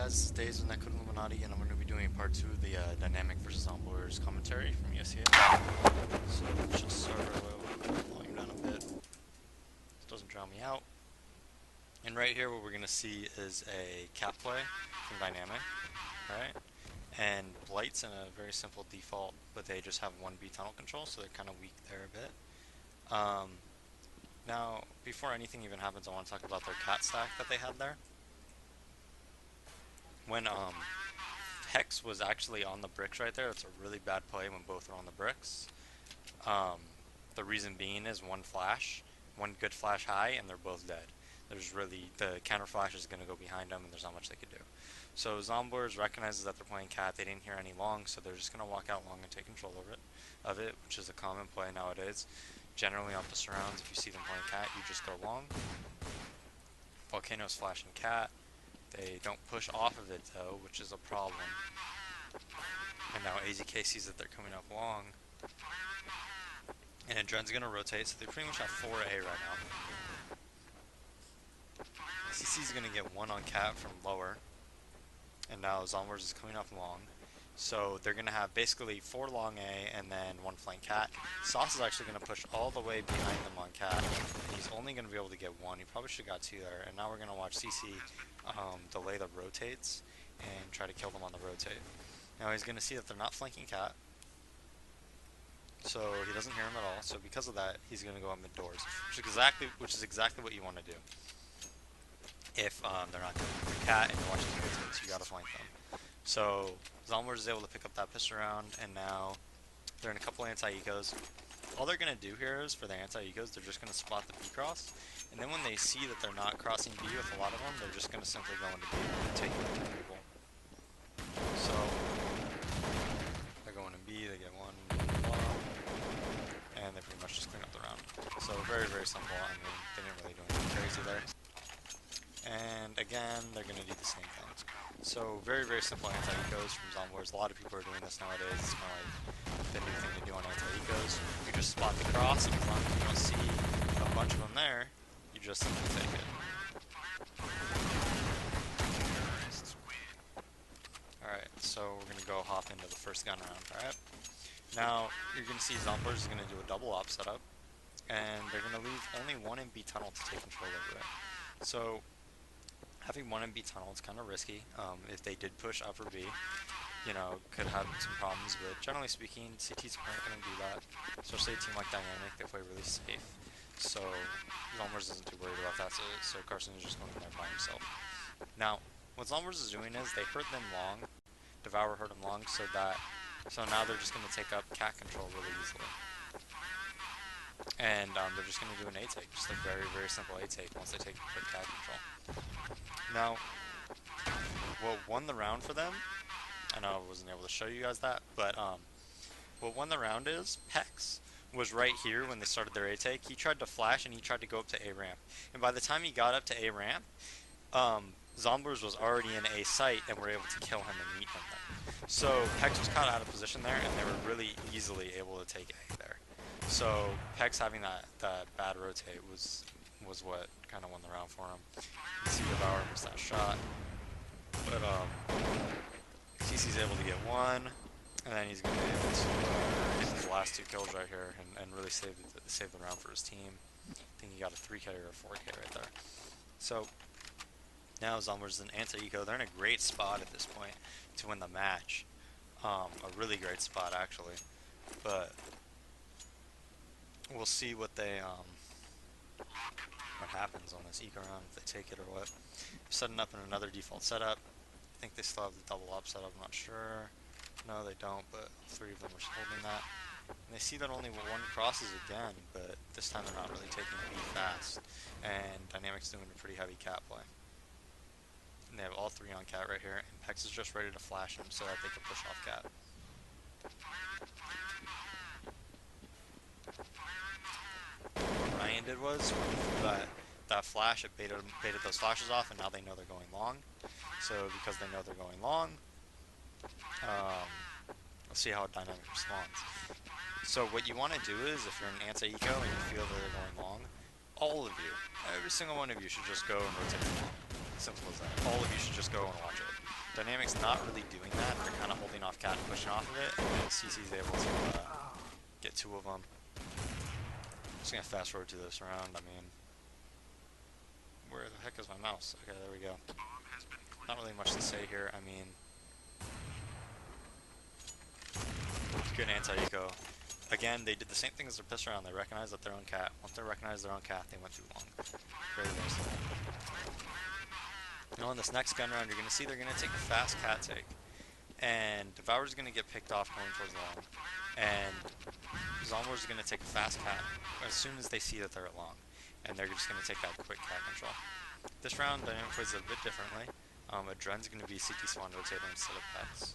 guys, this is DaZeD with Netcode Illuminati, and I'm going to be doing part 2 of the Dynamic versus Zomblerz commentary from ESEA. So let's just start our way with volume down a bit. This doesn't drown me out. And right here what we're going to see is a cat play from Dynamic, right? And Blight's in a very simple default, but they just have 1B tunnel control, so they're kind of weak there a bit. Now, before anything even happens, I want to talk about their cat stack that they had there. When Hex was actually on the bricks right there, it's a really bad play when both are on the bricks. The reason being is one good flash high, and they're both dead. The counter flash is going to go behind them, and there's not much they could do. So Zomblerz recognizes that they're playing cat. They didn't hear any long, so they're just going to walk out long and take control of it, which is a common play nowadays. Generally off the surrounds, if you see them playing cat, you just go long. Volcano's flashing cat. They don't push off of it though, which is a problem. And now AZK sees that they're coming up long. And Dren's gonna rotate, so they pretty much have 4A right now. CC's gonna get 1 on cat from lower. And now Zomblerz is coming up long. So they're going to have basically 4 long A and then 1 flank cat. Sauce is actually going to push all the way behind them on cat. And he's only going to be able to get 1. He probably should have got 2 there. And now we're going to watch CC delay the rotates and try to kill them on the rotate. Now he's going to see that they're not flanking cat. So he doesn't hear him at all. So because of that, he's going to go up mid doors, which is exactly what you want to do. If they're not going to cat and you're watching the rotates, you got to flank them. So Zomblerz is able to pick up that pistol round, and now they're in a couple anti-ecos. All they're going to do here is, for the anti-ecos, they're just going to spot the B cross, and then when they see that they're not crossing B with a lot of them, they're just going to simply go into B and take out 10 people. So they're going to B, they get 1, and they pretty much just clean up the round. So very, very simple. I mean, they didn't really do anything crazy there. And again, they're going to do the same thing. So very, very simple anti-ecos from Zomblerz. A lot of people are doing this nowadays. It's kind of like the new thing to do on anti-ecos. You just spot the cross, and as long as you don't see a bunch of them there, you just simply take it. Alright, so we're going to go hop into the first gun round, alright? Now, you're going to see Zomblerz is going to do a double op setup, and they're going to leave only 1 in B tunnel to take control over it. So having 1 in B tunnel is kind of risky. If they did push upper B, you know, could have some problems, but generally speaking, CTs aren't going to do that. Especially a team like Dynamic, they play really safe. So Zomblerz isn't too worried about that, so Carson is just going in there by himself. Now, what Zomblerz is doing is they hurt them long, Devour hurt them long, so now they're just going to take up cat control really easily. And they're just going to do an A-take, just a very, very simple A-take once they take quick cat control. Now, what won the round for them, I know I wasn't able to show you guys that, but what won the round is Hex was right here when they started their A-take. He tried to flash and he tried to go up to A-ramp. And by the time he got up to A-ramp, Zomblerz was already in A site and were able to kill him and meet him there. So Hex was kind of out of position there, and they were really easily able to take A there. So Hex having that bad rotate was what kind of won the round for him. You can see Devour missed that shot, but CC's able to get 1, and then he's going to be able to get his last 2 kills right here and really save the round for his team. I think he got a 3K or a 4K right there. So now Zomblerz is an anti-eco. They're in a great spot at this point to win the match. A really great spot actually, but we'll see what happens on this eco round, if they take it or what. Setting up in another default setup. I think they still have the double op setup, I'm not sure. No, they don't, but 3 of them are holding that. And they see that only 1 crosses again, but this time they're not really taking B fast. And Dynamic's doing a pretty heavy cat play. And they have all 3 on cat right here, and Pex is just ready to flash him so that they can push off cat. What Ryan did was, that flash, it baited those flashes off, and now they know they're going long. So because they know they're going long, let's see how Dynamic responds. So what you want to do is, if you're an anti-eco and you feel that they're going long, all of you, every single one of you should just go and rotate long. Simple as that. All of you should just go and watch it. Dynamic's not really doing that. They're kind of holding off cat and pushing off of it, and then CC's able to get two of them. Just gonna fast forward to this round. I mean, where the heck is my mouse? Okay, there we go. Not really much to say here. I mean, good anti-eco. Again, they did the same thing as their piss round. They recognized that their own cat. Once they recognized their own cat, they went too long. Very, very simple. Now, in this next gun round, you're going to see they're going to take a fast cat take. And Devour's going to get picked off going towards long. And Zomblerz is going to take a fast cat as soon as they see that they're at long. And they're just going to take that quick cat control. This round, Dynamic plays a bit differently. Adren's going to be CT spawn rotator instead of pets.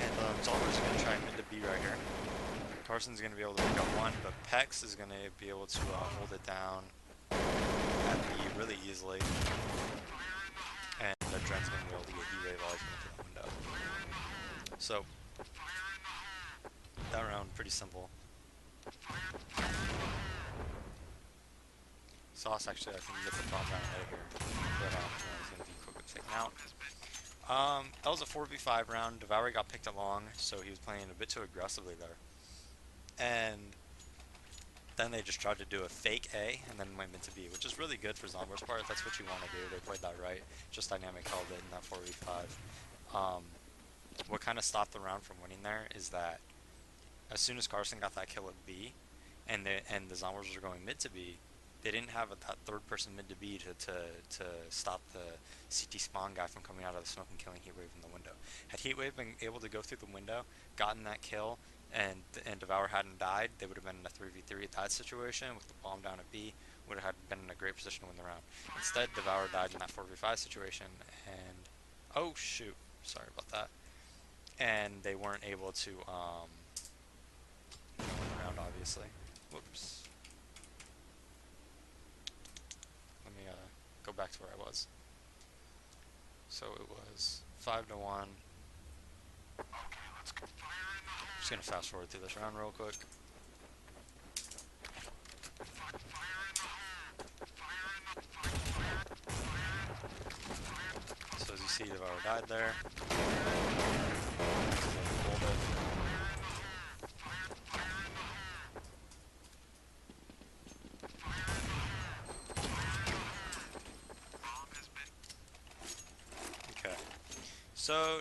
And Zomblerz is going to try mid to B right here. Carson's going to be able to pick up one, but Pex is going to be able to hold it down at B really easily. And Adren's going to be able to get E-Wave while he's going through the window. So, that round, pretty simple. Sauce actually, I think he gets the top round right here. But he's going to be quickly taken out. That was a 4v5 round. Devour got picked along, so he was playing a bit too aggressively there. And then they just tried to do a fake A and then went into B, which is really good for Zomblerz part. If that's what you want to do, they played that right. Just Dynamic held it in that 4v5. What kind of stopped the round from winning there is that as soon as Carson got that kill at B, and the Zomblerz were going mid to B, they didn't have that third person mid to B to stop the CT spawn guy from coming out of the smoke and killing Heatwave in the window. Had Heatwave been able to go through the window, gotten that kill, and Devour hadn't died, they would have been in a 3v3 at that situation with the bomb down at B, would have been in a great position to win the round. Instead, Devour died in that 4v5 situation, and oh shoot, sorry about that. And they weren't able to win the round, obviously. Whoops. Let me go back to where I was. So it was 5-1. Just gonna fast forward through this round real quick. So as you see, Devour died there. Okay. So